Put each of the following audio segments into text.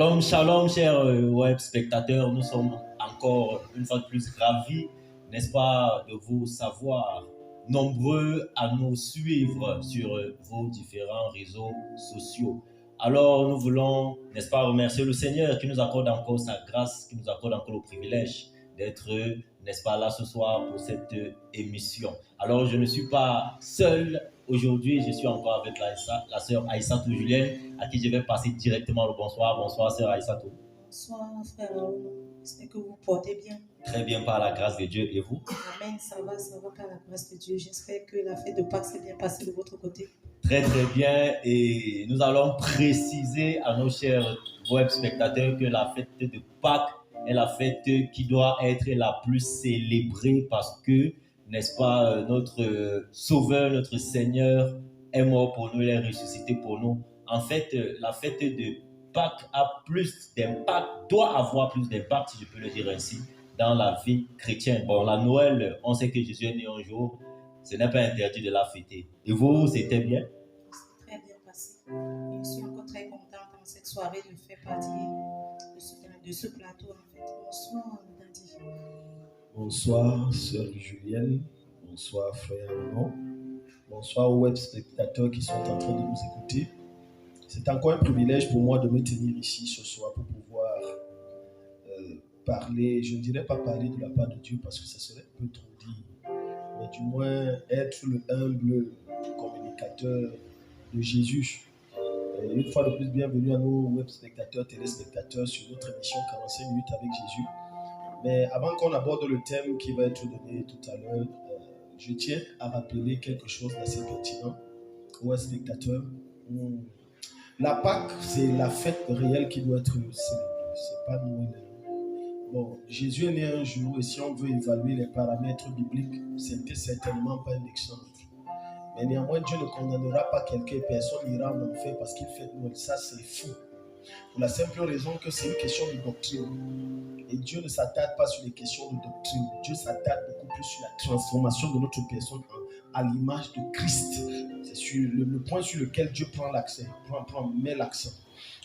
Shalom, shalom, chers web spectateurs. Nous sommes encore une fois de plus ravis, n'est-ce pas, de vous savoir nombreux à nous suivre sur vos différents réseaux sociaux. Alors, nous voulons, n'est-ce pas, remercier le Seigneur qui nous accorde encore sa grâce, qui nous accorde encore le privilège d'être, n'est-ce pas, là ce soir pour cette émission. Alors, je ne suis pas seul aujourd'hui, je suis encore avec la sœur Aïssatou Julienne, à qui je vais passer directement le bonsoir. Bonsoir, sœur Aïssatou. Bonsoir, frère Raoul. J'espère que vous vous portez bien. Très bien, par la grâce de Dieu. Et vous? Amen, ça va par la grâce de Dieu. J'espère que la fête de Pâques s'est bien passée de votre côté. Très, très bien. Et nous allons préciser à nos chers web spectateurs que la fête de Pâques est la fête qui doit être la plus célébrée parce que, n'est-ce pas, notre Sauveur, notre Seigneur est mort pour nous, il est ressuscité pour nous. En fait, la fête de Pâques a plus d'impact, doit avoir plus d'impact, si je peux le dire ainsi, dans la vie chrétienne. Bon, la Noël, on sait que Jésus est né un jour, ce n'est pas interdit de la fêter. Et vous, c'était bien? Très bien passé. Je suis encore très contente dans cette soirée de faire partie de ce plateau. En fait. Bonsoir, Dandy. Bonsoir, sœur Julienne. Bonsoir, frère Arnaud. Bonsoir aux web spectateurs qui sont en train de nous écouter. C'est encore un privilège pour moi de me tenir ici ce soir pour pouvoir parler, je ne dirais pas parler de la part de Dieu parce que ça serait un peu trop dit, mais du moins être le humble communicateur de Jésus. Et une fois de plus, bienvenue à nos web spectateurs, téléspectateurs sur notre émission 45 minutes avec Jésus. Mais avant qu'on aborde le thème qui va être donné tout à l'heure, je tiens à rappeler quelque chose d'assez pertinent aux spectateurs. La Pâque, c'est la fête réelle qui doit être célébrée. C'est pas Noël. Bon, Jésus est né un jour et si on veut évaluer les paramètres bibliques, c'était certainement pas un exemple. Mais néanmoins, Dieu ne condamnera pas quelqu'un et personne n'ira en enfer parce qu'il fait Noël. Ça, c'est fou. Pour la simple raison que c'est une question de doctrine. Et Dieu ne s'attarde pas sur les questions de doctrine. Dieu s'attarde beaucoup plus sur la transformation de notre personne à l'image de Christ. C'est sur le point sur lequel Dieu prend l'accent, met l'accent.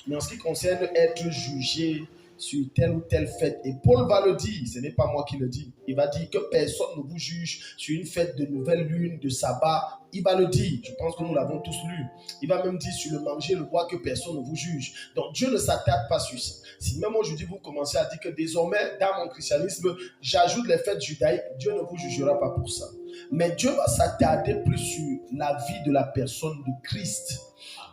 Mais en ce qui concerne être jugé sur telle ou telle fête, et Paul va le dire, ce n'est pas moi qui le dis, il va dire que personne ne vous juge sur une fête de nouvelle lune, de sabbat, il va le dire, je pense que nous l'avons tous lu, il va même dire sur le manger, le boire, que personne ne vous juge. Donc Dieu ne s'attarde pas sur ça. Si même aujourd'hui vous commencez à dire que désormais dans mon christianisme, j'ajoute les fêtes judaïques, Dieu ne vous jugera pas pour ça. Mais Dieu va s'attarder plus sur la vie de la personne de Christ.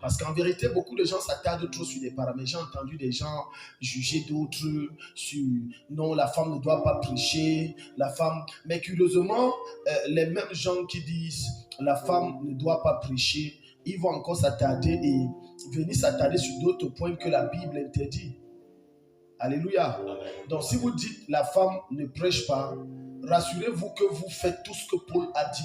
Parce qu'en vérité, beaucoup de gens s'attardent trop sur des paramètres. J'ai entendu des gens juger d'autres sur non, la femme ne doit pas prêcher, la femme. Mais curieusement, les mêmes gens qui disent la femme ne doit pas prêcher, ils vont encore s'attarder et venir s'attarder sur d'autres points que la Bible interdit. Alléluia. Donc si vous dites la femme ne prêche pas, rassurez-vous que vous faites tout ce que Paul a dit.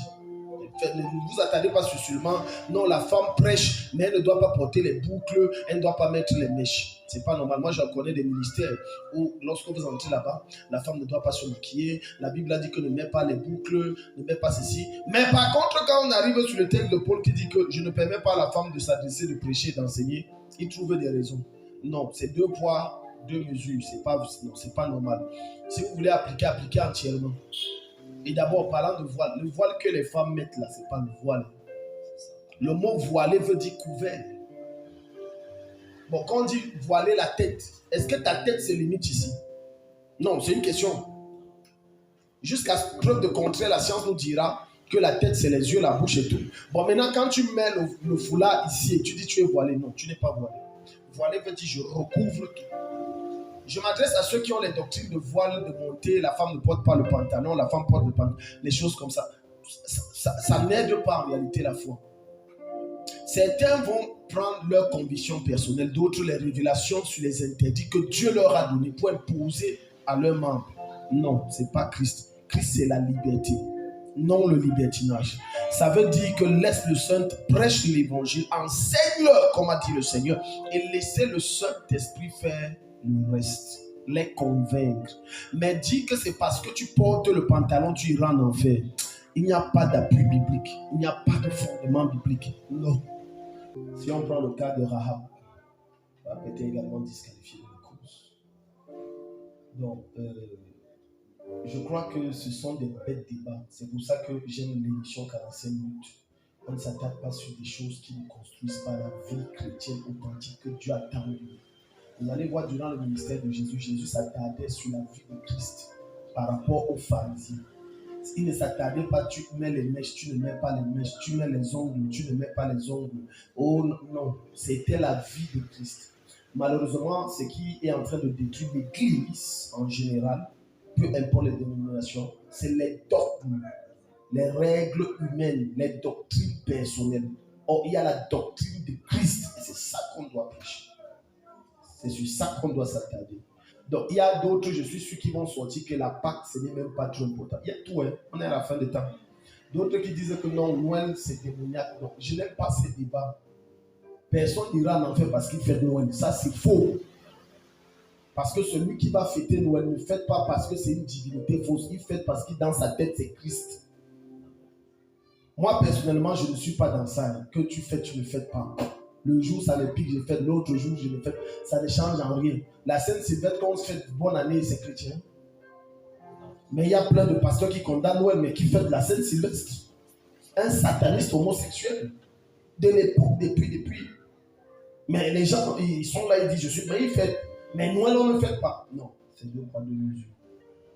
Ne vous attardez pas sur seulement non, la femme prêche, mais elle ne doit pas porter les boucles, elle ne doit pas mettre les mèches. C'est pas normal. Moi, je connais des ministères où, lorsque vous entrez là-bas, la femme ne doit pas se maquiller. La Bible a dit que ne met pas les boucles, ne met pas ceci. Mais par contre, quand on arrive sur le texte de Paul qui dit que je ne permets pas à la femme de s'adresser, de prêcher, d'enseigner, il trouve des raisons. Non, c'est 2 poids, 2 mesures. C'est pas normal. Si vous voulez appliquer entièrement. Et d'abord, parlant de voile, le voile que les femmes mettent là, c'est pas le voile. Le mot voilé veut dire couvert. Bon, quand on dit voiler la tête, est-ce que ta tête se limite ici? Non, c'est une question. Jusqu'à preuve de contraire, la science nous dira que la tête, c'est les yeux, la bouche et tout. Bon, maintenant, quand tu mets le foulard ici et tu dis tu es voilé, non, tu n'es pas voilé. Voilé veut dire je recouvre tout. Je m'adresse à ceux qui ont les doctrines de voile, de montée, la femme ne porte pas le pantalon, la femme porte le pantalon, les choses comme ça. Ça n'aide pas en réalité la foi. Certains vont prendre leurs convictions personnelles, d'autres les révélations sur les interdits que Dieu leur a donnés pour imposer à leurs membres. Non, ce n'est pas Christ. Christ, c'est la liberté, non le libertinage. Ça veut dire que laisse le Saint prêche l'évangile, enseigne-leur, comme a dit le Seigneur, et laissez le Saint-Esprit faire le reste, les convaincre. Mais dis que c'est parce que tu portes le pantalon, tu iras en enfer. Il n'y a pas d'appui biblique, il n'y a pas de fondement biblique. Non. Si on prend le cas de Rahab, on va peut-être également disqualifier. Donc, je crois que ce sont des bêtes débats. C'est pour ça que j'aime l'émission 45 minutes. On ne s'attaque pas sur des choses qui ne construisent pas la vie chrétienne authentique que Dieu attend de nous. Vous allez voir durant le ministère de Jésus, Jésus s'attardait sur la vie de Christ par rapport aux pharisiens. Il ne s'attardait pas, tu mets les mèches, tu ne mets pas les mèches, tu mets les ongles, tu ne mets pas les ongles. Oh non, c'était la vie de Christ. Malheureusement, ce qui est en train de détruire l'Église en général, peu importe les dénominations, c'est les dogmes, les règles humaines, les doctrines personnelles. Or, il y a la doctrine de Christ et c'est ça qu'on doit prêcher. C'est sur ça qu'on doit s'attarder. Donc, il y a d'autres, je suis sûr, qui vont sortir que la Pâque, ce n'est même pas trop important. Il y a tout, hein. On est à la fin des temps. D'autres qui disent que non, Noël, c'est démoniaque. Donc, je n'aime pas ces débats. Personne n'ira en enfer parce qu'il fait Noël. Ça, c'est faux. Parce que celui qui va fêter Noël ne fête pas parce que c'est une divinité fausse. Il fête parce que dans sa tête, c'est Christ. Moi, personnellement, je ne suis pas dans ça. Que tu fêtes, tu ne fêtes pas. Le jour, ça me pique, je fête. L'autre jour, je le fête. Ça ne change en rien. La Sainte-Sylvestre, quand on se fête bonne année, c'est chrétien. Mais il y a plein de pasteurs qui condamnent Noël, mais qui fêtent la Sainte-Sylvestre. Un sataniste homosexuel. De l'époque, depuis. Mais les gens, ils sont là, ils disent, je suis, mais ils fêtent. Mais Noël, on ne fête pas. Non, c'est deux poids, deux mesures.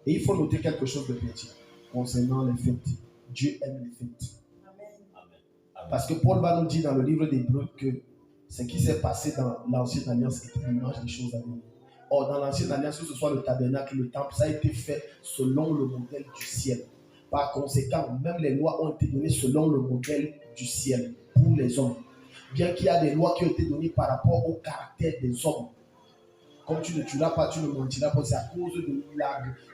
Et il faut noter quelque chose de petit concernant les fêtes. Dieu aime les fêtes. Parce que Paul va nous dire dans le livre d'Hébreux que ce qui s'est passé dans l'ancienne alliance était l'image des choses à venir. Or, dans l'ancienne alliance, que ce soit le tabernacle, le temple, ça a été fait selon le modèle du ciel. Par conséquent, même les lois ont été données selon le modèle du ciel pour les hommes. Bien qu'il y a des lois qui ont été données par rapport au caractère des hommes. Comme tu ne tueras pas, tu ne mentiras pas, c'est à cause de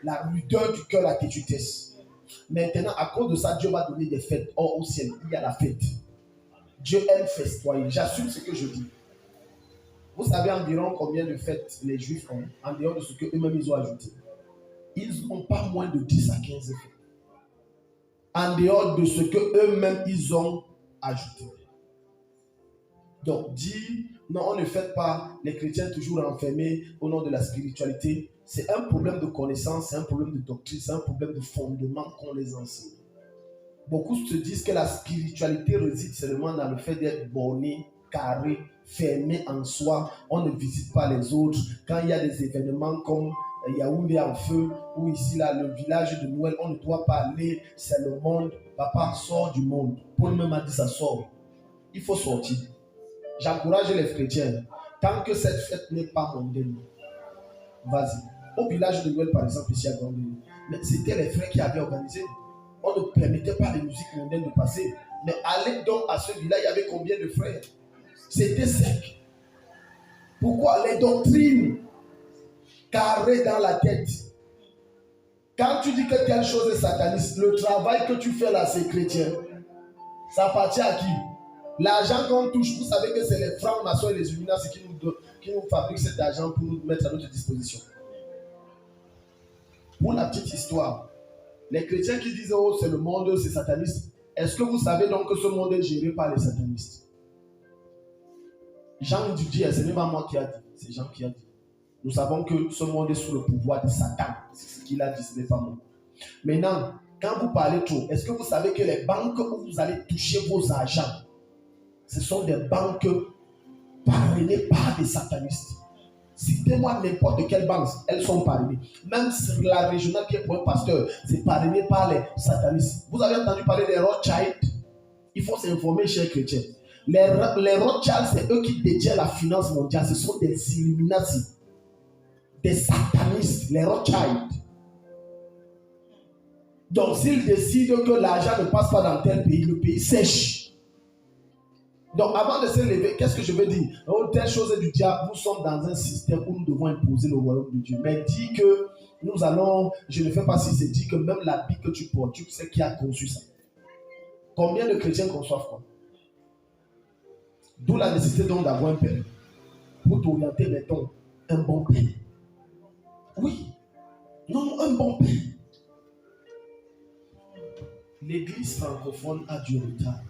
la rudeur du cœur que tu testes. Maintenant, à cause de ça, Dieu va donner des fêtes. Or, au ciel, il y a la fête. Dieu aime festoyer. J'assume ce que je dis. Vous savez environ combien de fêtes les Juifs ont, en dehors de ce qu'eux-mêmes ils ont ajouté. Ils n'ont pas moins de 10 à 15 fêtes. En dehors de ce qu'eux-mêmes ils ont ajouté. Donc, dire, non, on ne fête pas les chrétiens toujours enfermés au nom de la spiritualité. C'est un problème de connaissance, c'est un problème de doctrine, c'est un problème de fondement qu'on les enseigne. Beaucoup se disent que la spiritualité réside seulement dans le fait d'être borné, carré, fermé en soi. On ne visite pas les autres. Quand il y a des événements comme Yaoundé en feu, ou ici, là, le village de Noël, on ne doit pas aller, c'est le monde. Papa, sort du monde. Paul même a dit ça, sort. Il faut sortir. J'encourage les chrétiens. Tant que cette fête n'est pas mondaine, vas-y. Au village de Noël, par exemple, ici à Gambé, mais c'était les frères qui avaient organisé. On ne permettait pas les musiques mondaines de passer. Mais allez donc à ce village, il y avait combien de frères? C'était sec. Pourquoi? Les doctrines carrées dans la tête. Quand tu dis que telle chose est sataniste, le travail que tu fais là, c'est chrétien. Ça appartient à qui? L'argent qu'on touche, vous savez que c'est les francs-maçons et les illuminats qui nous fabriquent cet argent pour nous mettre à notre disposition. Pour la petite histoire, les chrétiens qui disent oh c'est le monde, c'est sataniste, est-ce que vous savez donc que ce monde est géré par les satanistes? Jean dit, ce n'est pas moi qui a dit, c'est Jean qui a dit. Nous savons que ce monde est sous le pouvoir de Satan, c'est ce qu'il a dit, ce n'est pas moi. Maintenant, quand vous parlez trop, est-ce que vous savez que les banques où vous allez toucher vos argents, ce sont des banques parrainées par des satanistes? Citez-moi n'importe quelle banque, elles sont parrainées. Même sur la régionale qui est pour un pasteur, c'est parrainé par les satanistes. Vous avez entendu parler des Rothschild? Il faut s'informer, chers chrétiens. Les Rothschild, c'est eux qui détiennent la finance mondiale. Ce sont des Illuminati, des satanistes, les Rothschild. Donc, s'ils décident que l'argent ne passe pas dans tel pays, le pays sèche. Donc, avant de se lever, qu'est-ce que je veux dire? Oh, telle chose est du diable. Nous sommes dans un système où nous devons imposer le royaume de Dieu. Mais dit que nous allons, je ne fais pas si c'est dit que même l'habit que tu portes, tu sais qui a conçu ça. Combien de chrétiens conçoivent quoi? D'où la nécessité donc d'avoir un père. Pour t'orienter, mettons, un bon père. Oui. Non, un bon père. L'église francophone a du retard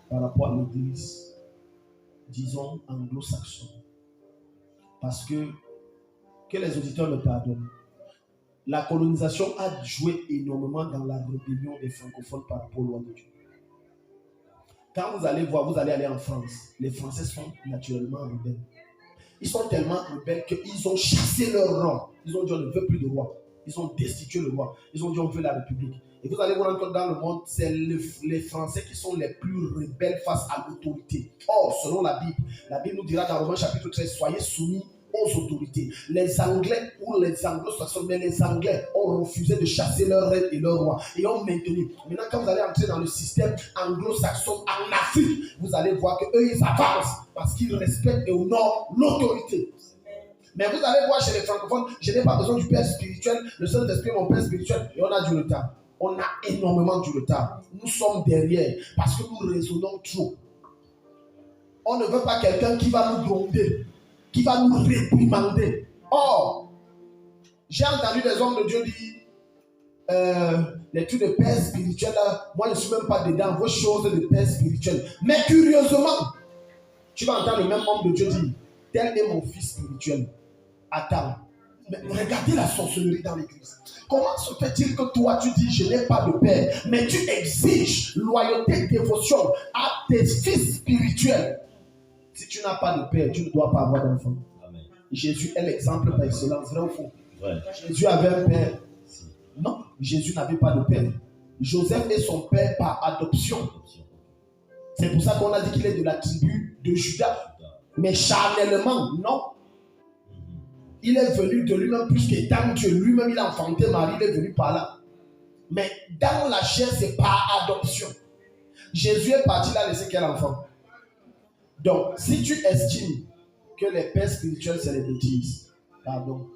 par rapport à l'église, anglo-saxonne. Parce que les auditeurs me pardonnent. la colonisation a joué énormément dans la rébellion des francophones par rapport aux lois de Dieu. Quand vous allez voir, vous allez aller en France, les Français sont naturellement rebelles. Ils sont tellement rebelles qu'ils ont chassé leur roi. Ils ont dit on ne veut plus de roi. Ils ont destitué le roi. Ils ont dit on veut la République. Et vous allez vous rendre compte dans le monde, c'est les Français qui sont les plus rebelles face à l'autorité. Or, selon la Bible nous dira dans Romains chapitre 13, soyez soumis aux autorités. Les Anglais ou les Anglo-Saxons, mais les Anglais ont refusé de chasser leur reine et leur roi et ont maintenu. Maintenant, quand vous allez entrer dans le système anglo-saxon en Afrique, vous allez voir qu'eux, ils avancent parce qu'ils respectent et honorent l'autorité. Mais vous allez voir chez les francophones, je n'ai pas besoin du père spirituel, le Saint-Esprit est mon père spirituel, et on a du retard. On a énormément du retard. Nous sommes derrière parce que nous raisonnons trop. On ne veut pas quelqu'un qui va nous gronder, qui va nous réprimander. Or, j'ai entendu des hommes de Dieu dire les trucs de père spirituel, là, moi je ne suis même pas dedans, vos choses de père spirituel. Mais curieusement, tu vas entendre le même homme de Dieu dire tel est mon fils spirituel. Attends, mais regardez la sorcellerie dans l'église. Comment se fait-il que toi tu dis je n'ai pas de père, mais tu exiges loyauté, dévotion à tes fils spirituels? Si tu n'as pas de père, tu ne dois pas avoir d'enfant. Jésus est l'exemple par excellence, vrai ou faux? Jésus avait un père. Non, Jésus n'avait pas de père. Joseph est son père par adoption. C'est pour ça qu'on a dit qu'il est de la tribu de Juda. Mais charnellement, non. Il est venu de lui-même plus qu'étant Dieu. Lui-même, il a enfanté Marie, il est venu par là. Mais dans la chair, c'est par adoption. Jésus est parti là laisser quel enfant? Donc, si tu estimes que les pères spirituels, c'est les bêtises, pardon,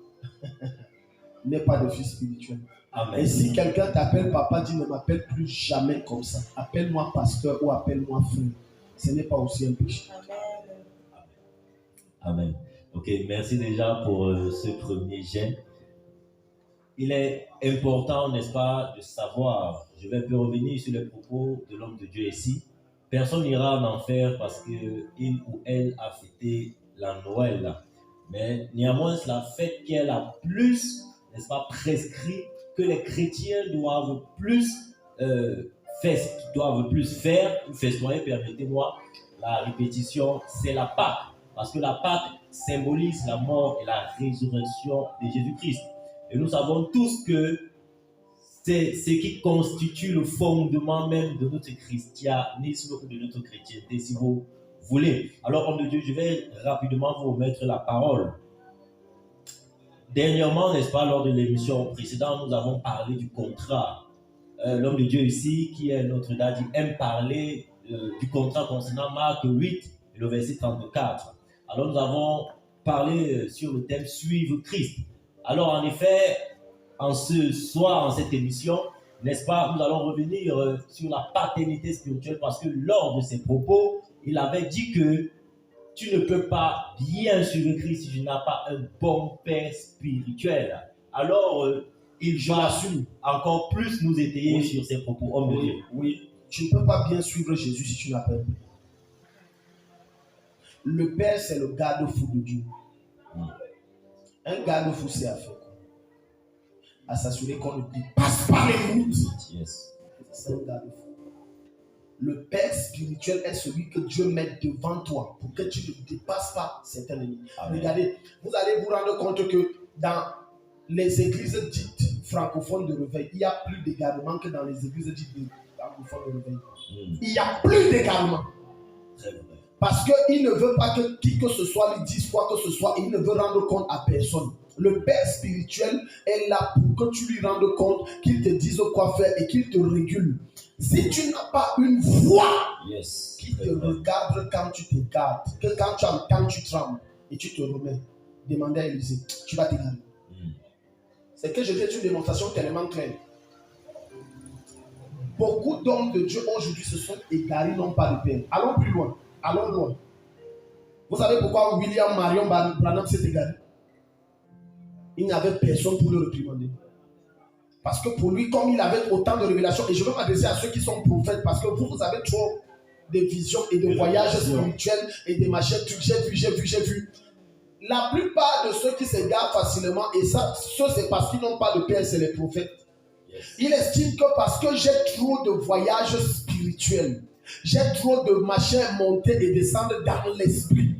n'aie pas de fils spirituel. Amen. Et si quelqu'un t'appelle papa, dis ne m'appelle plus jamais comme ça. Appelle-moi pasteur ou appelle-moi frère. Ce n'est pas aussi un péché. Amen. Ok, merci déjà pour ce premier jet. Il est important, n'est-ce pas, de savoir, je vais un peu revenir sur les propos de l'homme de Dieu ici. Personne n'ira en enfer parce qu'il ou elle a fêté la Noël. Mais néanmoins, c'est la fête qu'elle a plus, n'est-ce pas, prescrit que les chrétiens doivent plus faire, festoyer, permettez-moi la répétition, c'est la Pâque. Parce que la Pâque symbolise la mort et la résurrection de Jésus-Christ. Et nous savons tous que c'est ce qui constitue le fondement même de notre christianisme ou de notre chrétienté, si vous voulez. Alors, homme de Dieu, je vais rapidement vous remettre la parole. Dernièrement, n'est-ce pas, lors de l'émission précédente, nous avons parlé du contrat. L'homme de Dieu ici, qui est notre daddy, aime parler du contrat concernant Marc 8 et le verset 34. Alors, nous avons parlé sur le thème « Suivre Christ ». Alors, en effet, en ce soir, en cette émission, n'est-ce pas, nous allons revenir sur la paternité spirituelle parce que lors de ses propos, il avait dit que tu ne peux pas bien suivre Christ si tu n'as pas un bon père spirituel. Alors, il va encore plus nous étayer sur ses propos, homme de Dieu. Oui, tu ne peux pas bien suivre Jésus si tu n'as pas un père. Le père, c'est le garde-fou de Dieu. Un garde-fou, c'est à faire quoi? À s'assurer qu'on ne dépasse pas les limites. Yes. C'est un garde-fou. Le père spirituel est celui que Dieu met devant toi pour que tu ne dépasses pas certaines limites. Regardez, vous allez vous rendre compte que dans les églises dites francophones de réveil, il y a plus d'égarement que dans les églises dites francophones de réveil. Il y a plus d'égarement. Parce qu'il ne veut pas que qui que ce soit lui dise quoi que ce soit et il ne veut rendre compte à personne. Le père spirituel est là pour que tu lui rendes compte, qu'il te dise quoi faire et qu'il te régule. Si tu n'as pas une voix qui te regarde quand tu te gardes, que quand tu entends, tu trembles et tu te remets, demandez à Élisée, tu vas te garder. C'est que je fais une démonstration tellement claire. Beaucoup d'hommes de Dieu aujourd'hui se sont égarés, non pas de père. Allons plus loin. Allons loin. Vous savez pourquoi William Marion Branham s'est égaré? Il n'y avait personne pour le réprimander. Parce que pour lui, comme il avait autant de révélations, et je veux m'adresser à ceux qui sont prophètes, parce que vous avez trop de visions et de voyages spirituels et de machins. J'ai vu. La plupart de ceux qui s'égarent facilement, et ça c'est parce qu'ils n'ont pas de père, c'est les prophètes. Ils estiment que parce que j'ai trop de voyages spirituels, j'ai trop de machins monter et descendre dans l'esprit.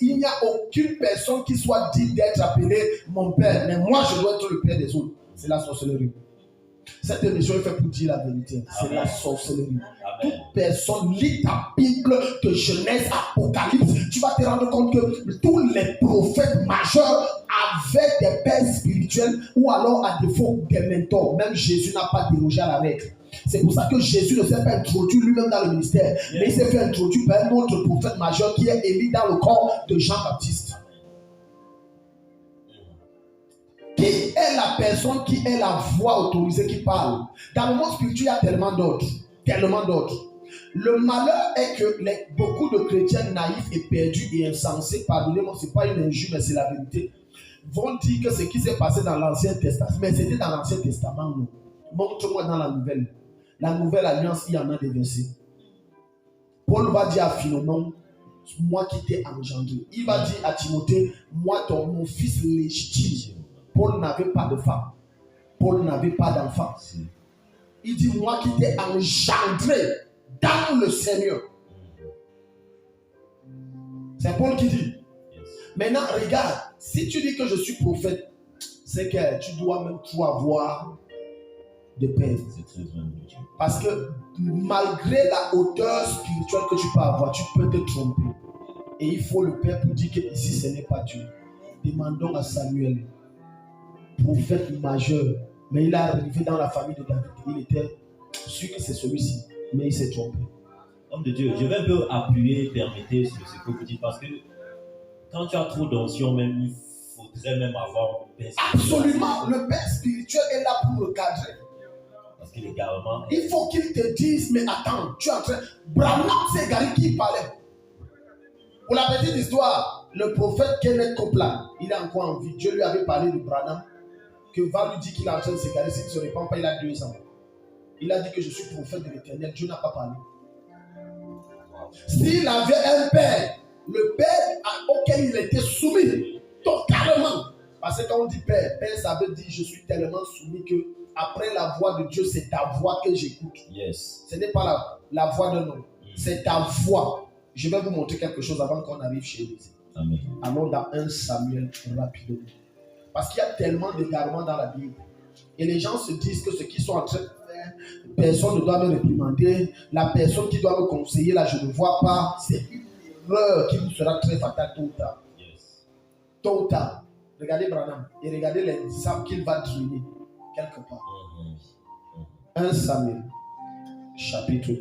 Il n'y a aucune personne qui soit digne d'être appelée mon père, mais moi je dois être le père des autres. C'est la sorcellerie. Cette émission est faite pour dire la vérité. C'est la sorcellerie. Toute personne lit ta Bible de Genèse, Apocalypse, tu vas te rendre compte que tous les prophètes majeurs avaient des pères spirituels ou alors à défaut des mentors. Même Jésus n'a pas dérogé à la règle. C'est pour ça que Jésus ne s'est pas introduit lui-même dans le ministère, mais il s'est fait introduire par un autre prophète majeur qui est élu dans le corps de Jean-Baptiste. Qui est la personne qui est la voix autorisée qui parle? Dans le monde spirituel, il y a tellement d'autres. Tellement d'autres. Le malheur est que beaucoup de chrétiens naïfs et perdus et insensés, pardonnez-moi, ce n'est pas une injure, mais c'est la vérité, vont dire que ce qui s'est passé dans l'Ancien Testament, mais c'était dans l'Ancien Testament, non. Montre-moi dans la Nouvelle. La Nouvelle Alliance, il y en a des versets. Paul va dire à Philémon, moi qui t'ai engendré. Il va dire à Timothée, moi mon fils légitime. Paul n'avait pas de femme. Paul n'avait pas d'enfant. Il dit, moi qui t'ai engendré dans le Seigneur. C'est Paul qui dit. Maintenant, regarde, si tu dis que je suis prophète, c'est que tu dois même tout avoir de paix. Parce que malgré la hauteur spirituelle que tu peux avoir, tu peux te tromper. Et il faut le Père pour dire que ici ce n'est pas Dieu. Demandons à Samuel, prophète majeur, mais il est arrivé dans la famille de David. Il était sûr que c'est celui-ci, mais il s'est trompé. Homme de Dieu, je vais un peu appuyer, permettez sur ce que vous dites, parce que quand tu as trop d'onction, même il faudrait même avoir un père spirituel. Absolument, le père spirituel est là pour le cadrer. Parce que l'égarement. Il faut qu'il te dise, mais attends, tu es en train. Branham, c'est Gary qui parlait. Pour la petite histoire, le prophète Kenneth Copeland, il est encore en vie. Dieu lui avait parlé de Branham, que va lui dire qu'il est en train de s'égarer. S'il ne se répand pas, il a 2 ans. Il a dit que je suis prophète de l'Éternel. Dieu n'a pas parlé. S'il avait un père, le père auquel il était soumis, totalement. Parce que quand on dit père, père, ça veut dire je suis tellement soumis que après la voix de Dieu, c'est ta voix que j'écoute. Yes. Ce n'est pas la voix d'un homme, c'est ta voix. Je vais vous montrer quelque chose avant qu'on arrive chez Élisée. Amen. Allons dans 1 Samuel rapidement. Parce qu'il y a tellement d'égarements dans la Bible. Et les gens se disent que ce qu'ils sont en train de faire, personne ne doit me réprimander. La personne qui doit me conseiller, là, je ne vois pas. C'est une erreur qui vous sera très fatale tôt ou tard. Yes. Tôt ou tard. Regardez Branham et regardez les sables qu'il va drainer quelque part. 1 Samuel, chapitre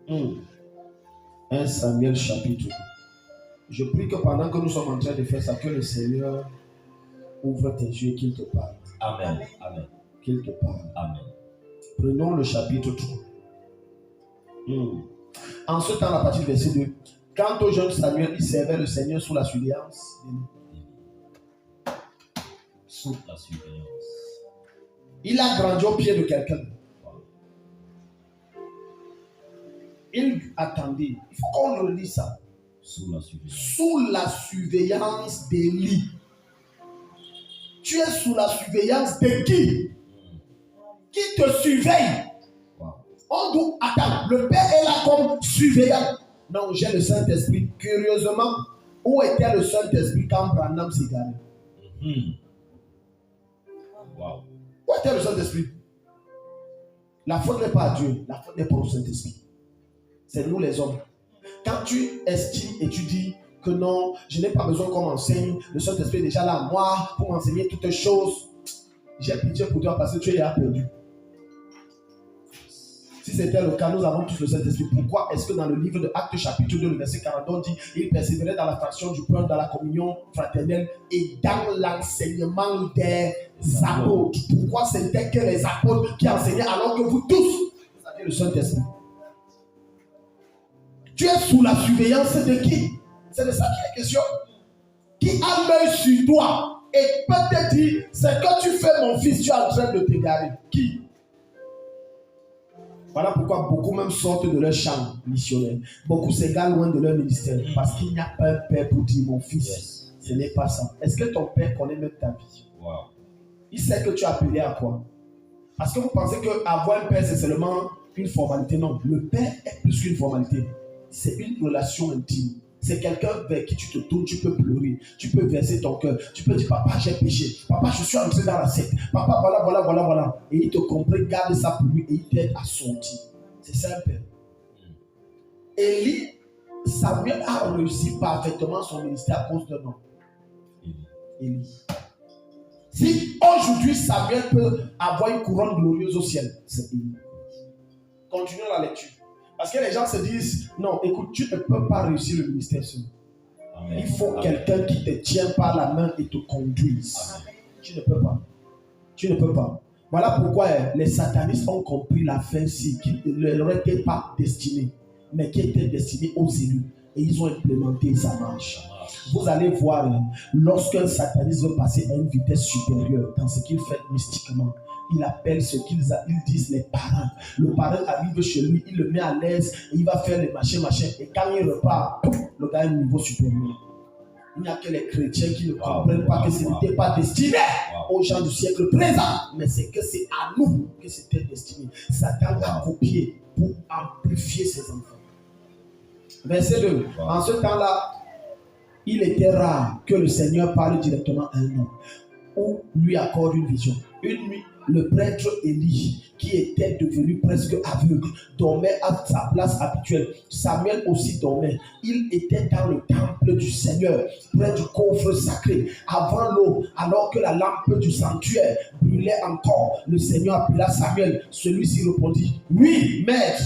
2. 1 Samuel, chapitre 2. Je prie que pendant que nous sommes en train de faire ça, que le Seigneur ouvre tes yeux et qu'il te parle. Amen. Amen. Qu'il te parle. Amen. Prenons le chapitre 3. En ce temps, à partir du verset 2, quant au jeune Samuel, il servait le Seigneur sous la surveillance. Sous la surveillance. Il a grandi au pied de quelqu'un. Il attendait. Il faut qu'on relise ça. Sous la surveillance. Sous la surveillance d'Élie. Tu es sous la surveillance de qui? Qui te surveille? On doit attendre. Le Père est là comme surveillant. Non, j'ai le Saint-Esprit. Curieusement, où était le Saint-Esprit quand Branham s'est garé? Wow. Où était le Saint-Esprit? La faute n'est pas à Dieu. La faute n'est pas au Saint-Esprit. C'est nous les hommes. Quand tu estimes et tu dis que non, je n'ai pas besoin qu'on m'enseigne, le Saint-Esprit est déjà là à moi pour m'enseigner toutes choses, j'ai pitié pour toi parce que tu es déjà perdu. Si c'était le cas, nous avons tous le Saint-Esprit. Pourquoi est-ce que dans le livre de Actes chapitre 2, le verset 40, on dit il persévérait dans la fraction du pain, dans la communion fraternelle et dans l'enseignement des apôtres. Pourquoi c'était que les apôtres qui enseignaient alors que vous tous, vous aviez le Saint-Esprit? Tu es sous la surveillance de qui? C'est de ça qui est question. Qui a l'œil sur toi et peut te dire, c'est que tu fais mon fils, tu es en train de t'égarer. Qui? Voilà pourquoi beaucoup même sortent de leur champ missionnaire. Beaucoup s'égarent loin de leur ministère. Parce qu'il n'y a pas un père pour dire, mon fils, Ce n'est pas ça. Est-ce que ton père connaît même ta vie? Wow. Il sait que tu es appelé à quoi? Parce que vous pensez qu'avoir un père, c'est seulement une formalité. Non, le père est plus qu'une formalité. C'est une relation intime. C'est quelqu'un vers qui tu te tournes, tu peux pleurer, tu peux verser ton cœur, tu peux dire papa j'ai péché, papa je suis entré dans la secte, papa voilà. Et il te comprend, garde ça pour lui et il t'aide à sortir. C'est ça un père. Élie, Samuel a réussi parfaitement son ministère à cause d'un nom. Élie. Si aujourd'hui Samuel peut avoir une couronne glorieuse au ciel, c'est Élie. Continuons la lecture. Parce que les gens se disent, non, écoute, tu ne peux pas réussir le ministère seul. Amen. Il faut quelqu'un qui te tient par la main et te conduise. Amen. Tu ne peux pas. Tu ne peux pas. Voilà pourquoi les satanistes ont compris la fin-ci, qui ne leur était pas destinée, mais qui était destinée aux élus. Et ils ont implémenté, ça marche. Vous allez voir, lorsqu'un sataniste veut passer à une vitesse supérieure dans ce qu'il fait mystiquement, il appelle ce qu'ils disent les parents. Le parent arrive chez lui, il le met à l'aise, et il va faire les machins. Et quand il repart, le gars a un niveau supérieur. Il n'y a que les chrétiens qui ne comprennent pas que ce n'était pas destiné aux gens du siècle présent, mais c'est que c'est à nous que c'était destiné. Satan a copié pour amplifier ses enfants. Verset 2. En ce temps-là, il était rare que le Seigneur parle directement à un homme ou lui accorde une vision. Une nuit, le prêtre Élie, qui était devenu presque aveugle, dormait à sa place habituelle. Samuel aussi dormait. Il était dans le temple du Seigneur, près du coffre sacré, avant l'aube, alors que la lampe du sanctuaire brûlait encore. Le Seigneur appela Samuel. Celui-ci répondit, « Oui, maître !»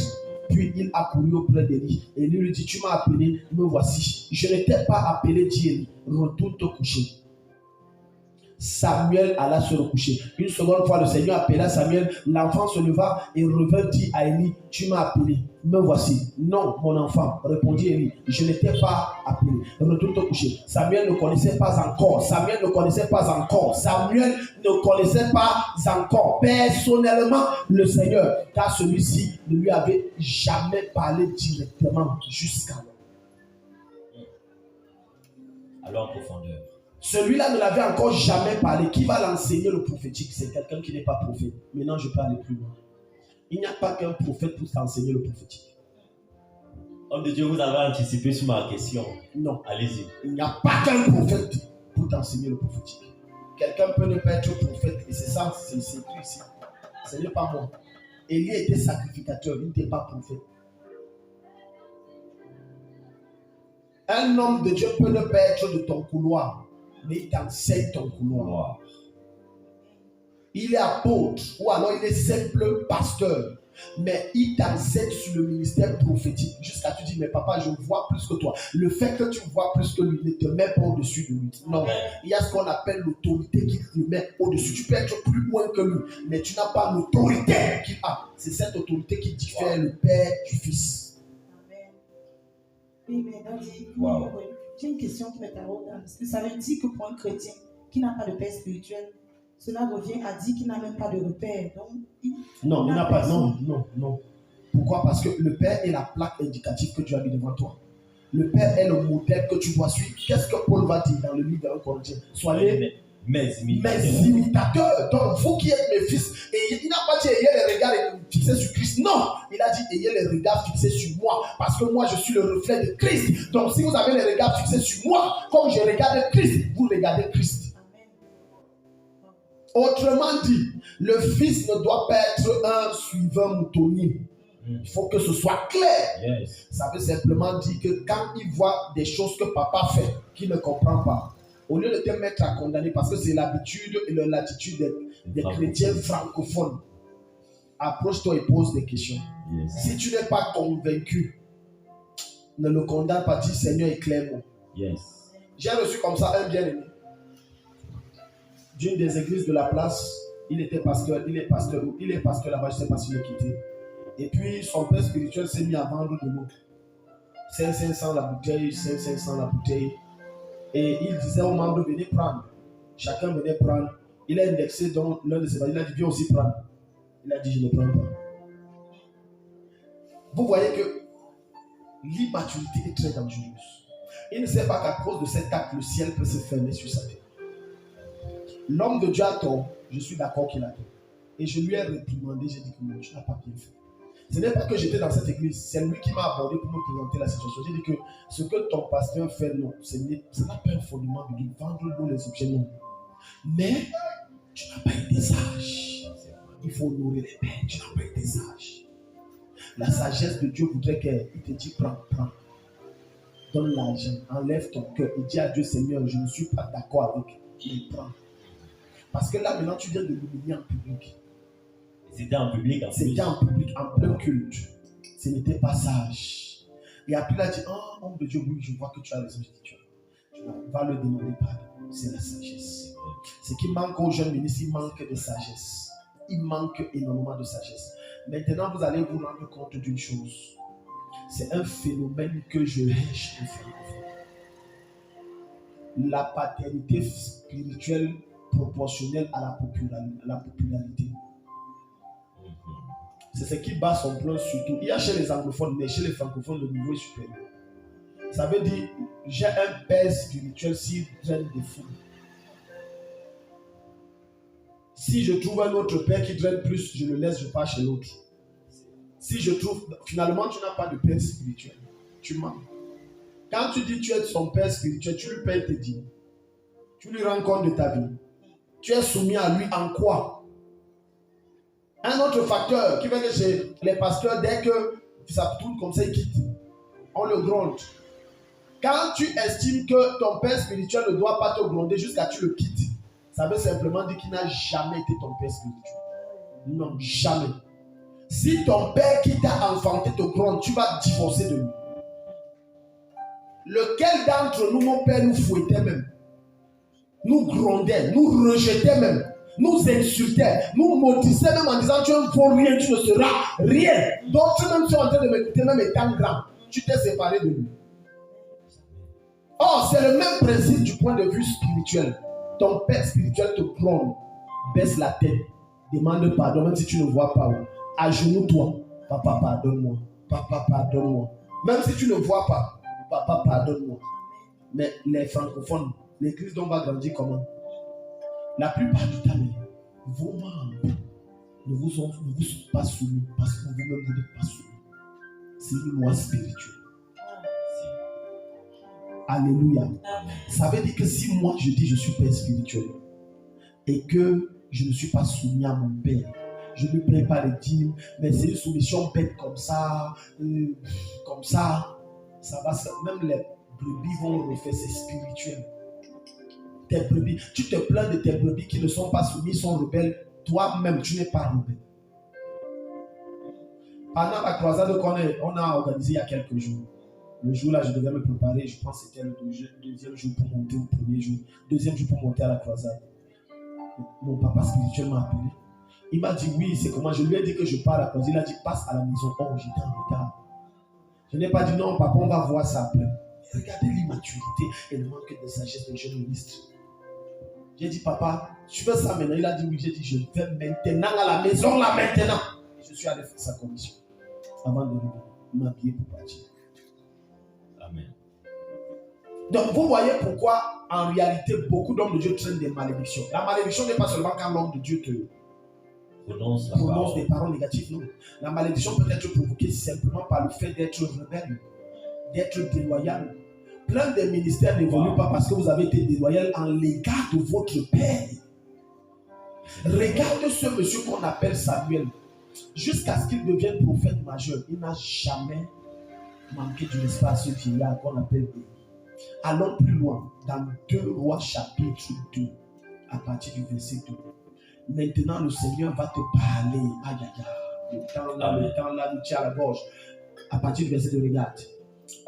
Puis il accourut auprès d'Élie. Et lui dit, « Tu m'as appelé, me voici. Je ne t'ai pas appelé, dit Élie. Retourne te coucher. » Samuel alla se recoucher. Une seconde fois, le Seigneur appela Samuel. L'enfant se leva et revint dire à Élie, « Tu m'as appelé, me voici. » « Non, mon enfant, répondit Élie, « Je ne t'ai pas appelé. Retourne te coucher. » Samuel ne connaissait pas encore. Personnellement le Seigneur, car celui-ci ne lui avait jamais parlé directement jusqu'alors. Alors en profondeur. Celui-là ne l'avait encore jamais parlé. Qui va l'enseigner le prophétique? C'est quelqu'un qui n'est pas prophète. Maintenant, je peux aller plus loin. Il n'y a pas qu'un prophète pour t'enseigner le prophétique. Homme de Dieu, vous avez anticipé sur ma question. Non. Allez-y. Il n'y a pas qu'un prophète pour t'enseigner le prophétique. Quelqu'un peut ne pas être prophète. Et c'est ça, c'est tout ici. Ce n'est pas moi. Élie était sacrificateur. Il n'était pas prophète. Un homme de Dieu peut ne pas être de ton couloir, mais il t'enseigne ton couloir. Il est apôtre ou alors il est simple pasteur, mais il t'enseigne sur le ministère prophétique jusqu'à tu dis, mais papa, je vois plus que toi. Le fait que tu vois plus que lui ne te met pas au-dessus de lui. Non, il y a ce qu'on appelle l'autorité qui te met au-dessus. Tu peux être plus loin que lui, mais tu n'as pas l'autorité qu'il a. C'est cette autorité qui diffère le Père du Fils. Amen. Oui, mais j'ai une question qui me taraude. Est-ce que ça veut dire que pour un chrétien qui n'a pas de père spirituel, cela revient à dire qu'il n'a même pas de repère? Non, il n'a pas. Non. Pourquoi? Parce que le Père est la plaque indicative que Dieu a mis devant toi. Le Père est le modèle que tu dois suivre. Qu'est-ce que Paul va dire dans le livre de 1 Corinthiens? Soyez mes imitateurs. Donc, vous qui êtes mes fils. Et il n'a pas dit ayez les regards fixés sur Christ. Non, il a dit ayez les regards fixés sur moi. Parce que moi, je suis le reflet de Christ. Donc, si vous avez les regards fixés sur moi, comme je regarde Christ, vous regardez Christ. Autrement dit, le fils ne doit pas être un suiveur moutonnier. Il faut que ce soit clair. Yes. Ça veut simplement dire que quand il voit des choses que papa fait, qu'il ne comprend pas, au lieu de te mettre à condamner, parce que c'est l'habitude et l'attitude des chrétiens francophones, approche-toi et pose des questions. Yes. Si tu n'es pas convaincu, ne le condamne pas, dis Seigneur, éclaire-moi. Yes. J'ai reçu comme ça un bien-aimé d'une des églises de la place. Il était pasteur, il est pasteur là-bas, je ne sais pas s'il est quitté. Et puis son père spirituel s'est mis à vendre de l'eau. 500 la bouteille, 500 la bouteille. Et il disait aux membres, venez prendre. Chacun venait prendre. Il a indexé dans l'un de ses bâtiments. Il a dit, viens aussi prendre. Il a dit, je ne prends pas. Vous voyez que l'immaturité est très dangereuse. Il ne sait pas qu'à cause de cet acte, le ciel peut se fermer sur sa tête. L'homme de Dieu a tort, je suis d'accord qu'il a tort. Et je lui ai réprimandé, j'ai dit que non, tu n'as pas bien fait. Ce n'est pas que j'étais dans cette église, c'est lui qui m'a abordé pour me présenter la situation. J'ai dit que ce que ton pasteur fait, non, ça n'a pas un fondement de vendre les objets, non. Mais tu n'as pas été sage. Il faut honorer les pères, tu n'as pas été sage. La sagesse de Dieu voudrait qu'il te dise prends. Donne l'argent, enlève ton cœur et dis à Dieu, Seigneur, je ne suis pas d'accord avec, mais prends. Parce que là, maintenant, tu viens de l'humilier en public. C'était en public. C'était en public, en plein culte. Ce n'était pas sage. Et après, il a dit, oh, homme de Dieu, oui, je vois que tu as raison. Je dis, tu vas le demander pardon. C'est la sagesse. Ce qui manque aux jeunes ministres, il manque de sagesse. Il manque énormément de sagesse. Maintenant, vous allez vous rendre compte d'une chose. C'est un phénomène que je hais chez les francophones. La paternité spirituelle proportionnelle à la popularité. C'est ce qui bat son plan surtout. Il y a chez les anglophones, mais chez les francophones, le niveau est supérieur. Ça veut dire, j'ai un père spirituel s'il draine des foules. Si je trouve un autre père qui draine plus, je le laisse, je pars chez l'autre. Si je trouve, finalement, tu n'as pas de père spirituel. Tu mens. Quand tu dis tu es son père spirituel, tu lui payes tes dîmes. Tu lui rends compte de ta vie. Tu es soumis à lui en quoi? Un autre facteur qui fait que chez les pasteurs, dès que ça tourne comme ça, ils quittent. On le gronde. Quand tu estimes que ton père spirituel ne doit pas te gronder jusqu'à ce que tu le quittes, ça veut simplement dire qu'il n'a jamais été ton père spirituel. Non, jamais. Si ton père qui t'a enfanté te gronde, tu vas divorcer de lui. Lequel d'entre nous, mon père nous fouettait même, nous grondait, nous rejetait même, nous insultait, nous maudissait même en disant tu ne vaux rien, tu ne seras rien. D'autres même sont en train de m'écouter, même étant grand, tu t'es séparé de lui. Or, c'est le même principe du point de vue spirituel. Ton père spirituel te gronde, baisse la tête, demande pardon, même si tu ne vois pas où. Agenouille-toi, papa pardonne-moi, papa pardonne-moi. Même si tu ne vois pas, papa pardonne-moi. Mais les francophones, l'église dont on va grandir comment? La plupart du temps, vos membres ne vous sont pas soumis parce que vous-même vous n'êtes pas soumis. C'est une loi spirituelle. Alléluia. Ça veut dire que si moi je dis je suis père spirituel et que je ne suis pas soumis à mon père, je ne paye pas les dîmes, mais c'est une soumission bête comme ça, ça va, même les brebis vont refaire, c'est spirituel. Tes brebis, tu te plains de tes brebis qui ne sont pas soumis, sont rebelles, toi-même tu n'es pas rebelle. Pendant la croisade qu'on a organisée il y a quelques jours, le jour-là, je devais me préparer, je pense que c'était le deuxième jour pour monter au premier jour, deuxième jour pour monter à la croisade. Mon papa spirituel m'a appelé. Il m'a dit oui, c'est comment. Je lui ai dit que je pars à la croisade. Il a dit passe à la maison. Oh, j'étais en retard. Je n'ai pas dit non, papa, on va voir ça après. Regardez l'immaturité et le manque de sagesse des jeunes ministres. J'ai dit papa, tu fais ça maintenant? Il a dit oui. J'ai dit je vais maintenant à la maison, là maintenant. Et je suis allé faire sa commission avant de m'habiller pour partir. Amen. Donc vous voyez pourquoi en réalité beaucoup d'hommes de Dieu traînent des malédictions. La malédiction n'est pas seulement quand l'homme de Dieu te prononce des paroles négatives, non. La malédiction peut être provoquée simplement par le fait d'être rebelle, d'être déloyal. Plein de ministères n'évoluent pas parce que vous avez été déloyal en l'égard de votre père. Regarde ce monsieur qu'on appelle Samuel. Jusqu'à ce qu'il devienne prophète majeur, il n'a jamais manqué du respect à ce vieillard qu'on appelle Élie. Allons plus loin, dans 2 Rois chapitre 2, à partir du verset 2. Maintenant, le Seigneur va te parler. Aïe, aïe, aïe. Le temps là, nous tient à la gorge. À partir du verset 2, regarde.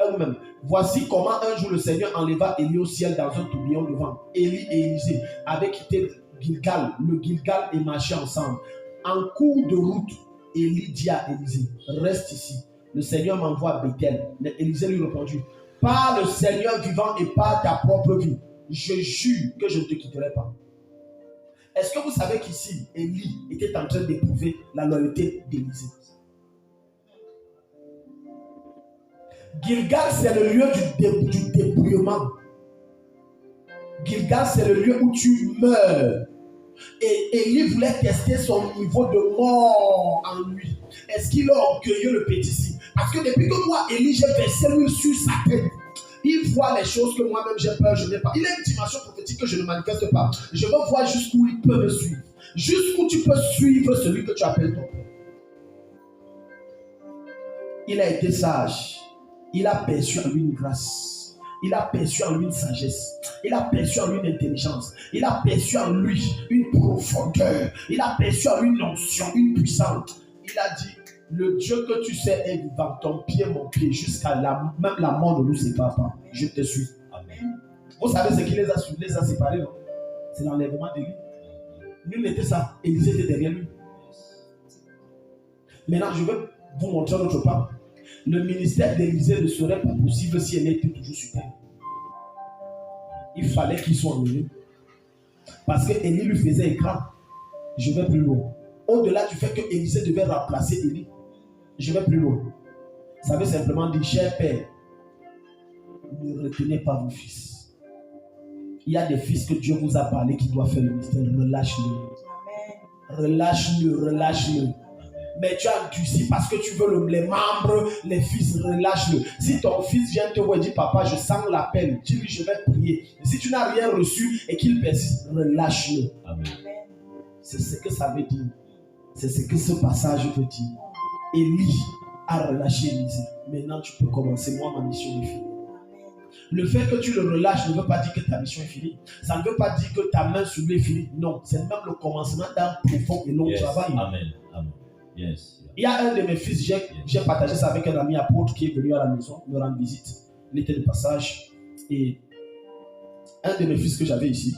Eux-mêmes. Voici comment un jour le Seigneur enleva Élie au ciel dans un tourbillon de vent. Élie et Élisée avaient quitté Gilgal, le Gilgal et marché ensemble. En cours de route, Élie dit à Élisée, reste ici. Le Seigneur m'envoie à Bethel. Mais Élisée lui répondit, par le Seigneur vivant et par ta propre vie, je jure que je ne te quitterai pas. Est-ce que vous savez qu'ici, Élie était en train d'éprouver la loyauté d'Élisée? Gilgal, c'est le lieu du débrouillement. Gilgal, c'est le lieu où tu meurs. Et Élie voulait tester son niveau de mort en lui. Est-ce qu'il a orgueilleux le petit? Parce que depuis que moi, Élie, j'ai versé l'huile sur sa tête. Il voit les choses que moi-même j'ai peur, je n'ai pas. Il a une dimension prophétique que je ne manifeste pas. Je veux voir jusqu'où il peut me suivre. Jusqu'où tu peux suivre celui que tu appelles ton père. Il a été sage. Il a perçu en lui une grâce. Il a perçu en lui une sagesse. Il a perçu en lui une intelligence. Il a perçu en lui une profondeur. Il a perçu en lui une onction, une puissance. Il a dit, le Dieu que tu sais est vivant, ton pied, mon pied, jusqu'à même la mort ne nous sépare pas. Je te suis. Amen. Vous savez ce qui les a séparés, non? C'est l'enlèvement d'Élie. Nul n'était ça. Élisée était derrière lui. Maintenant, je veux vous montrer notre part. Le ministère d'Élisée ne serait pas possible si elle était toujours sur terre. Il fallait qu'il soit enlevé. Parce que Élie lui faisait écran. Je vais plus loin. Au-delà du fait que Élisée devait remplacer Élie, je vais plus loin. Ça veut simplement dire, cher père, ne retenez pas vos fils. Il y a des fils que Dieu vous a parlé qui doivent faire le ministère. Relâche-le. Relâche-le, relâche-le. Mais tu as endurci parce que tu veux les membres, les fils, relâche-le. Si ton fils vient te voir et dit, papa, je sens l'appel, dis-lui, je vais prier. Si tu n'as rien reçu et qu'il persiste, relâche-le. Amen. C'est ce que ça veut dire. C'est ce que ce passage veut dire. Élie a relâché Élisée. Maintenant, tu peux commencer. Moi, ma mission est finie. Le fait que tu le relâches ne veut pas dire que ta mission est finie. Ça ne veut pas dire que ta main sur lui est finie. Non, c'est même le commencement d'un profond et long travail. Amen. Amen. Yes. Il y a un de mes fils, j'ai partagé ça avec un ami apôtre qui est venu à la maison me rendre visite. Il était de passage. Et un de mes fils que j'avais ici,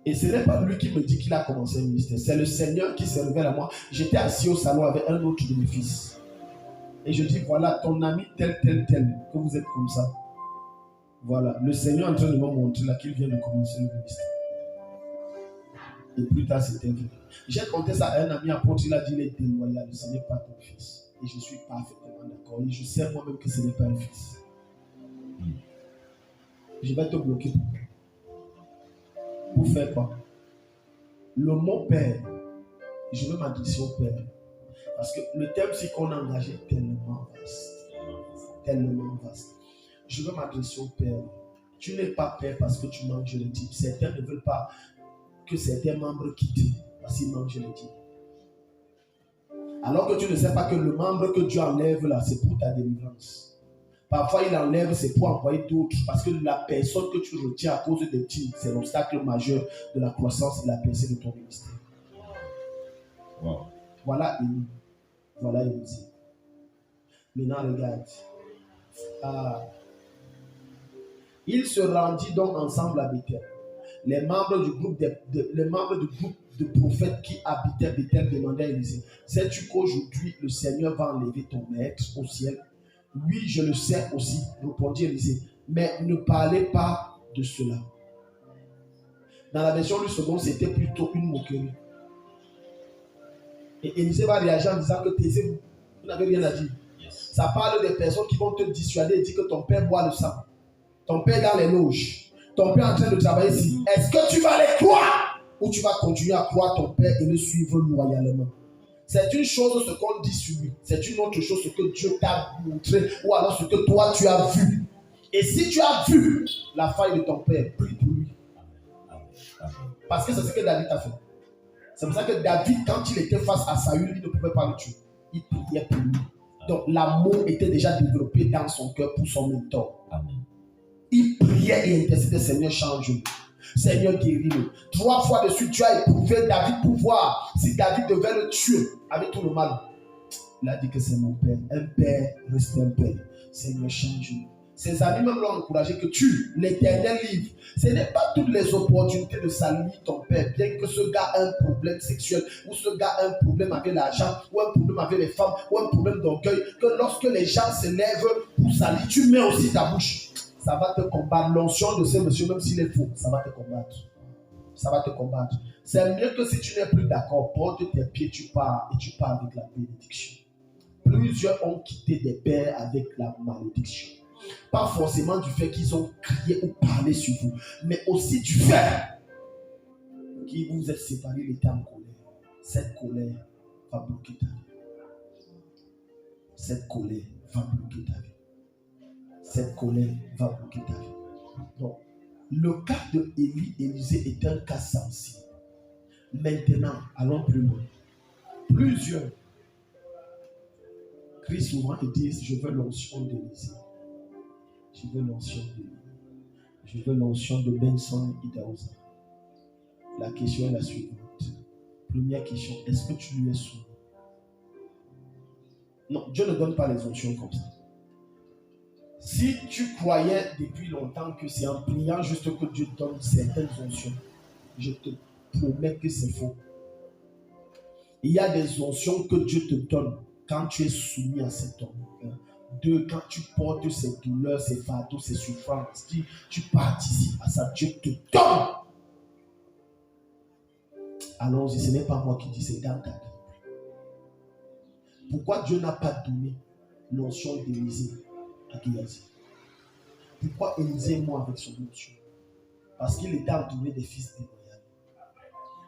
et ce n'est pas lui qui me dit qu'il a commencé le ministère. C'est le Seigneur qui s'est révélé à moi. J'étais assis au salon avec un autre de mes fils. Et je dis, voilà, ton ami tel, que vous êtes comme ça. Voilà, le Seigneur est en train de me montrer là qu'il vient de commencer le ministère. Et plus tard, c'était vrai. J'ai compté ça à un ami apôtre, il a dit, il est déloyal, ce n'est pas ton fils. Et je suis parfaitement d'accord. Et je sais moi-même que ce n'est pas un fils. Je vais te bloquer. Pour faire quoi? Le mot père, je veux m'adresser au père. Parce que le thème, c'est qu'on a engagé tellement vaste. Tellement vaste. Je veux m'adresser au père. Tu n'es pas père parce que tu manges le type. Certains ne veulent pas que certains membres quittent parce qu'ils mangent le type. Alors que tu ne sais pas que le membre que Dieu enlève là, c'est pour ta délivrance. Parfois, il enlève, c'est pour envoyer d'autres. Parce que la personne que tu retiens à cause des types, c'est l'obstacle majeur de la croissance et la percée de ton ministère. Wow. Voilà Élie. Voilà Élisée. Maintenant, regarde. Ils se rendit donc ensemble à Bethel. Les membres du groupe de prophètes qui habitaient Bethel demandaient à Élisée, sais-tu qu'aujourd'hui le Seigneur va enlever ton maître au ciel? Oui, je le sais aussi, répondit Élisée, mais ne parlez pas de cela. Dans la version du second, c'était plutôt une moquerie. Et Élisée va réagir en disant que taisez-vous, vous n'avez rien à dire. Yes. Ça parle des personnes qui vont te dissuader et dire que ton père boit le sang. Ton père est dans les loges. Ton père est en train de travailler ici. Est-ce que tu vas les croire ou tu vas continuer à croire ton père et le suivre loyalement? C'est une chose ce qu'on dit sur lui. C'est une autre chose ce que Dieu t'a montré ou alors ce que toi tu as vu. Et si tu as vu la faille de ton père, prie pour lui. Parce que c'est ce que David a fait. C'est pour ça que David, quand il était face à Saül, il ne pouvait pas le tuer. Il priait pour lui. Donc l'amour était déjà développé dans son cœur pour son mentor. Amen. Il priait et intercédait, Seigneur, change-le. Seigneur, guéris-le. 3 fois de suite, tu as éprouvé David pour voir si David devait le tuer avec tout le mal. Il a dit que c'est mon père. Un père reste un père. Seigneur, change-le. Ses amis même l'ont encouragé que tu, l'Éternel livre. Ce n'est pas toutes les opportunités de saluer ton père, bien que ce gars ait un problème sexuel, ou ce gars ait un problème avec l'argent, ou un problème avec les femmes, ou un problème d'orgueil, que lorsque les gens se lèvent pour saluer, tu mets aussi ta bouche. Ça va te combattre. L'onction de ce monsieur, même s'il est faux, ça va te combattre. Ça va te combattre. C'est mieux que si tu n'es plus d'accord, porte tes pieds, tu pars et tu pars avec la bénédiction. Plusieurs ont quitté des pères avec la malédiction. Pas forcément du fait qu'ils ont crié ou parlé sur vous, mais aussi du fait qu'ils vous êtes séparés, il était en colère. Cette colère va bloquer ta vie. Cette colère va bloquer ta vie. Cette colère va bloquer ta vie. Donc, le cas de Élisée est un cas sensible. Maintenant, allons plus loin. Plusieurs crient souvent et disent: je veux l'onction d'Élisée. Je veux l'onction d'Élisée. Je veux l'onction de Benson Idaosa. La question est la suivante. Première question, est-ce que tu lui es soumis? Non, Dieu ne donne pas les onctions comme ça. Si tu croyais depuis longtemps que c'est en priant juste que Dieu donne certaines onctions, je te promets que c'est faux. Il y a des onctions que Dieu te donne quand tu es soumis à cet homme. Deux, quand tu portes ces douleurs, ces fardeaux, ces souffrances, tu participes à ça, Dieu te donne. Allons-y, ce n'est pas moi qui dis, c'est dans ta Bible. Pourquoi Dieu n'a pas donné l'onction d'Élisée à Géhazi? Pourquoi Élisée est mort avec son onction? Parce qu'il était entouré des fils déloyaux,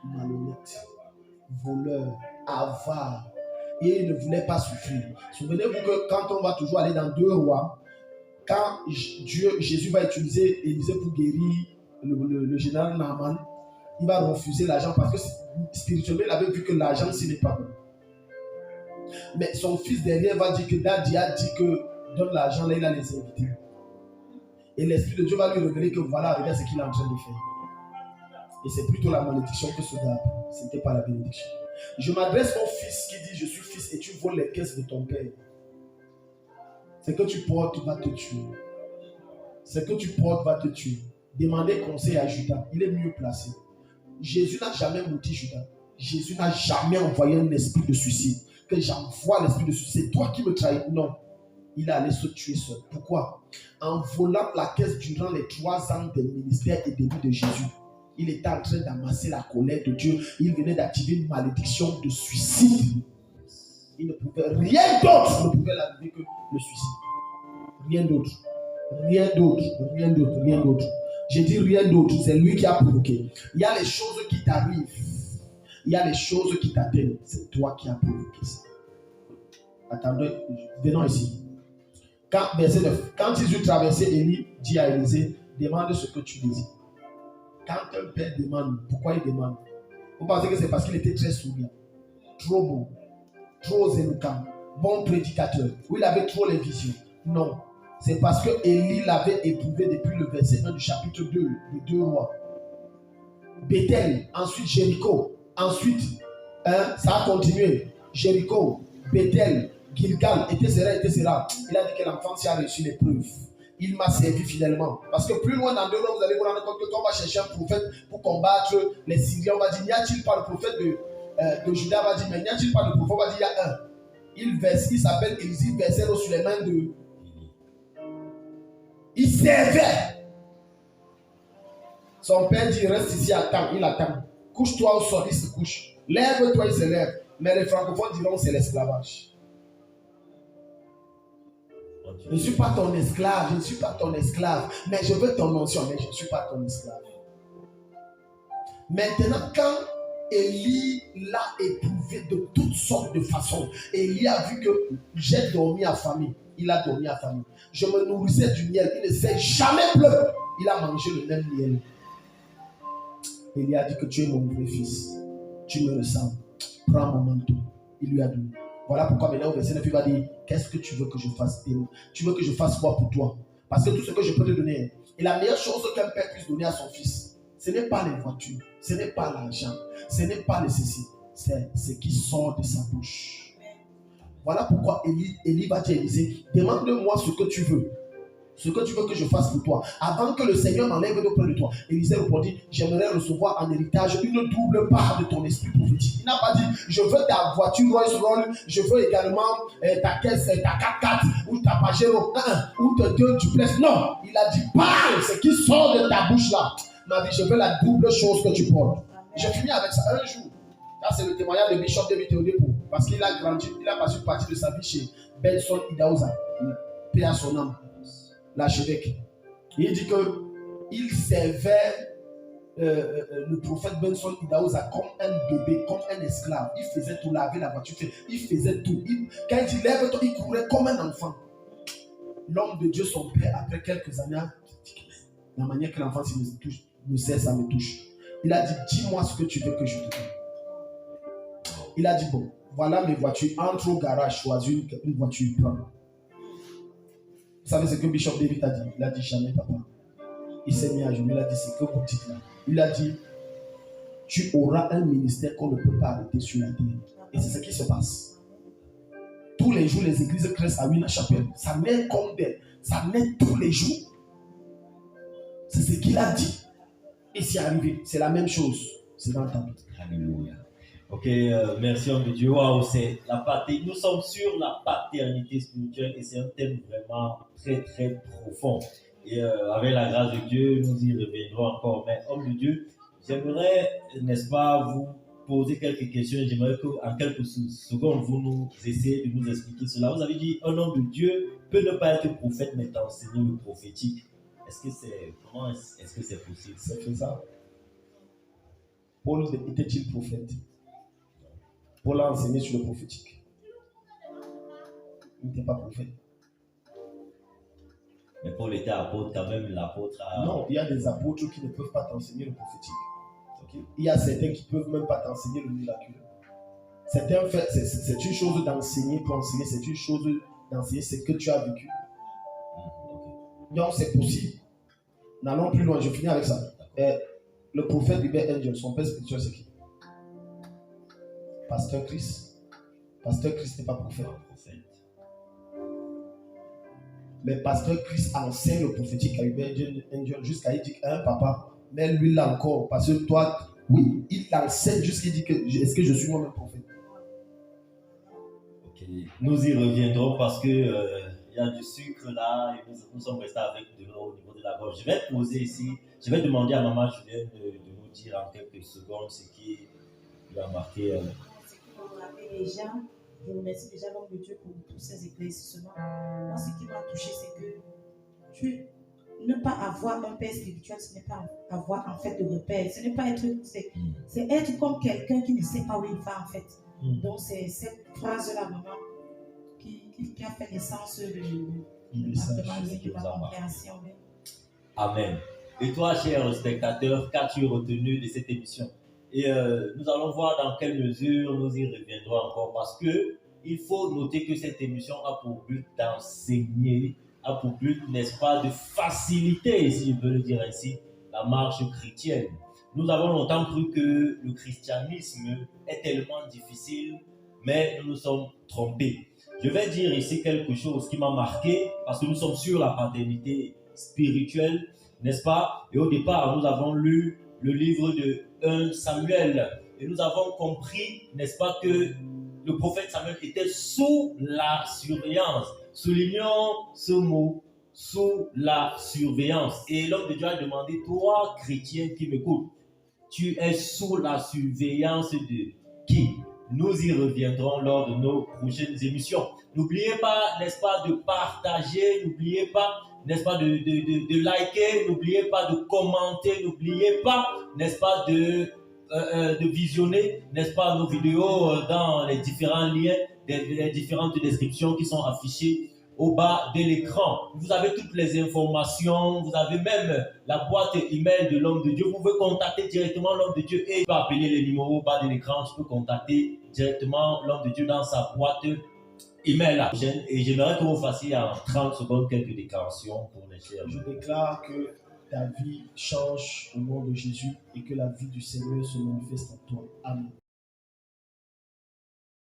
malhonnêtes, voleurs, avares, et il ne voulait pas souffrir. Souvenez-vous que quand on va toujours aller dans 2 Rois, quand Jésus va utiliser Élisée pour guérir le général Naaman, il va refuser l'argent parce que spirituellement il avait vu que l'argent ce n'est pas bon. Mais son fils derrière va dire que Daddy a dit que donne l'argent, là il a les invités. Et l'Esprit de Dieu va lui révéler que voilà, regarde ce qu'il est en train de faire. Et c'est plutôt la malédiction que ce gars. Ce n'était pas la bénédiction. Je m'adresse au fils qui dit: je suis fils et tu voles les caisses de ton père. Ce que tu portes va te tuer. Ce que tu portes va te tuer. Demandez conseil à Judas. Il est mieux placé. Jésus n'a jamais maudit Judas. Jésus n'a jamais envoyé un esprit de suicide. Que j'envoie l'esprit de suicide. C'est toi qui me trahis. Non. Il est allé se tuer seul. Pourquoi? En volant la caisse durant les 3 ans de ministère et de vie de Jésus, il était en train d'amasser la colère de Dieu. Il venait d'activer une malédiction de suicide. Il ne pouvait, rien d'autre ne pouvait l'arriver que le suicide. Rien d'autre. Rien d'autre. Rien d'autre. Rien d'autre. J'ai dit rien d'autre. C'est lui qui a provoqué. Il y a les choses qui t'arrivent. Il y a les choses qui t'atteignent. C'est toi qui as provoqué ça. Attendez, venons ici. Verset 9. Quand ils eurent traversé, Élie dit à Élisée: demande ce que tu désires. Quand un père demande, pourquoi il demande? Vous pensez que c'est parce qu'il était très souriant, trop beau, trop éloquent, bon prédicateur, ou il avait trop les visions? Non. C'est parce que Élie l'avait éprouvé depuis le verset 1 du chapitre 2 des 2 Rois. Bethel, ensuite Jéricho, ensuite ça a continué. Jéricho, Bethel, Gilgal, etc. Il a dit que l'enfant s'y a reçu l'épreuve. Il m'a servi fidèlement. Parce que plus loin dans 2 Rois, vous allez vous rendre compte que quand on va chercher un prophète pour combattre les Syriens, on va dire: n'y a-t-il pas le prophète de Juda? On va dire: mais n'y a-t-il pas de prophète? On va dire: il y a un. Il s'appelle Élisée, versait l'eau sur les mains de. Il servait. Son père dit: reste ici, attends. Il attend. Couche-toi au sol, il se couche. Lève-toi, il se lève. Mais les francophones diront: c'est l'esclavage. Je ne suis pas ton esclave, je ne suis pas ton esclave, mais je veux ton onction, mais je ne suis pas ton esclave. Maintenant, quand Élie l'a éprouvé de toutes sortes de façons, Élie a vu que j'ai dormi à famille. Il a dormi à famille. Je me nourrissais du miel, il ne s'est jamais pleurer. Il a mangé le même miel. Élie a dit que tu es mon vrai fils. Tu me ressembles. Prends mon manteau. Il lui a donné. Voilà pourquoi maintenant au verset 9, il va dire: qu'est-ce que tu veux que je fasse? Tu veux que je fasse quoi pour toi? Parce que tout ce que je peux te donner, et la meilleure chose qu'un père puisse donner à son fils, ce n'est pas les voitures, ce n'est pas l'argent, ce n'est pas les ceci, c'est ce qui sort de sa bouche. Voilà pourquoi Élie va dire à Élisée: demande-moi ce que tu veux. Ce que tu veux que je fasse pour toi, avant que le Seigneur m'enlève auprès de toi. Élisée répondit: j'aimerais recevoir en héritage une double part de ton esprit prophétique. Il n'a pas dit: je veux ta voiture Rolls-Royce, je veux également ta caisse, ta 4x4 ou ta Pajero ou ta 2 duplex. Non, il a dit: parle, ce qui sort de ta bouche là. Il m'a dit: je veux la double chose que tu portes. Je finis avec ça un jour. Là, c'est le témoignage de Bishop David Théodépo. Parce qu'il a grandi, il a passé une partie de sa vie chez Benson Idahosa, paix à son âme, l'archevêque. Et il dit qu'il servait le prophète Benson Idahosa comme un bébé, comme un esclave. Il faisait tout, laver la voiture, il faisait tout. Quand il dit lève-toi, il courait comme un enfant. L'homme de Dieu, son père, après quelques années, la manière que l'enfant me sert, ça me touche. Il a dit, dis-moi ce que tu veux que je te donne. Il a dit, bon, voilà mes voitures, entre au garage, choisis une voiture, prends. Vous savez ce que Bishop David a dit? Il a dit, jamais papa. Il s'est mis à genoux, il a dit, c'est que vous dites là. Il a dit, tu auras un ministère qu'on ne peut pas arrêter sur la terre. Et c'est ce qui se passe. Tous les jours, les églises créent à une chapelle. Ça naît comme d'elle. Ça naît tous les jours. C'est ce qu'il a dit. Et c'est arrivé. C'est la même chose. C'est dans le temps. Alléluia. Ok, merci homme de Dieu. Waouh, c'est la paternité. Nous sommes sur la paternité spirituelle et c'est un thème vraiment très très profond. Et avec la grâce de Dieu, nous y reviendrons encore. Mais homme de Dieu, j'aimerais, n'est-ce pas, vous poser quelques questions. J'aimerais qu'en quelques secondes, vous nous essayez de nous expliquer cela. Vous avez dit, un homme de Dieu peut ne pas être prophète, mais enseigner le prophétique. Comment est-ce que c'est possible? C'est faisable. Paul était-il prophète? Paul a enseigné sur le prophétique. Il n'était pas prophète. Mais Paul était apôtre quand même, l'apôtre a... Non, il y a des apôtres qui ne peuvent pas t'enseigner le prophétique. Okay? Il y a certains qui ne peuvent même pas t'enseigner le miraculeux. C'est une chose d'enseigner pour enseigner, c'est une chose d'enseigner ce que tu as vécu. Donc c'est possible. N'allons plus loin, je finis avec ça. Le prophète Hubert Angel, son père spirituel, c'est qui? Pasteur Chris. Pasteur Chris n'est pas prophète. Mais Pasteur Chris enseigne le prophétique à Hubert Angel jusqu'à il dit un papa, mais lui là encore, parce que toi, oui, il t'enseigne jusqu'à il dit que est-ce que je suis moi-même prophète? Ok, nous y reviendrons parce que il y a du sucre là et nous sommes restés avec de l'eau au niveau de la gorge. Je vais poser ici, je vais demander à maman Julienne de nous dire en quelques secondes ce qui lui a marqué. Ce qui m'a marqué déjà, je remercie déjà l'homme de Dieu pour tous ces éclaircissements. Moi, ce qui m'a touché, c'est que ne pas avoir un père spirituel, ce n'est pas avoir en fait de repère. Ce n'est pas être, c'est être comme quelqu'un qui ne sait pas où il va en fait. Donc c'est cette phrase-là, maman, qui a fait naissance de ma compréhension. Amen. Et toi, cher spectateur, qu'as-tu retenu de cette émission? Et nous allons voir dans quelle mesure nous y reviendrons encore parce que il faut noter que cette émission a pour but d'enseigner, a pour but, n'est-ce pas, de faciliter, si je peux le dire ainsi, la marche chrétienne. Nous avons longtemps cru que le christianisme est tellement difficile, mais nous nous sommes trompés. Je vais dire ici quelque chose qui m'a marqué parce que nous sommes sur la paternité spirituelle, n'est-ce pas? Et au départ, nous avons lu le livre de 1 Samuel et nous avons compris, n'est-ce pas, que le prophète Samuel était sous la surveillance. Soulignons ce mot, sous la surveillance. Et l'homme de Dieu a demandé, toi, chrétien qui m'écoute, tu es sous la surveillance de qui? Nous y reviendrons lors de nos prochaines émissions. N'oubliez pas, n'est-ce pas, de partager, n'oubliez pas, n'est-ce pas, de liker, n'oubliez pas de commenter, n'oubliez pas, n'est-ce pas, de visionner, n'est-ce pas, nos vidéos dans les différents liens, les différentes descriptions qui sont affichées au bas de l'écran. Vous avez toutes les informations, vous avez même la boîte email de l'homme de Dieu. Vous pouvez contacter directement l'homme de Dieu et tu peux appeler les numéros au bas de l'écran. Tu peux contacter directement l'homme de Dieu dans sa boîte email. Et j'aimerais que vous fassiez en 30 secondes quelques déclarations pour les chers. Je déclare que ta vie change au nom de Jésus et que la vie du Seigneur se manifeste en toi. Amen.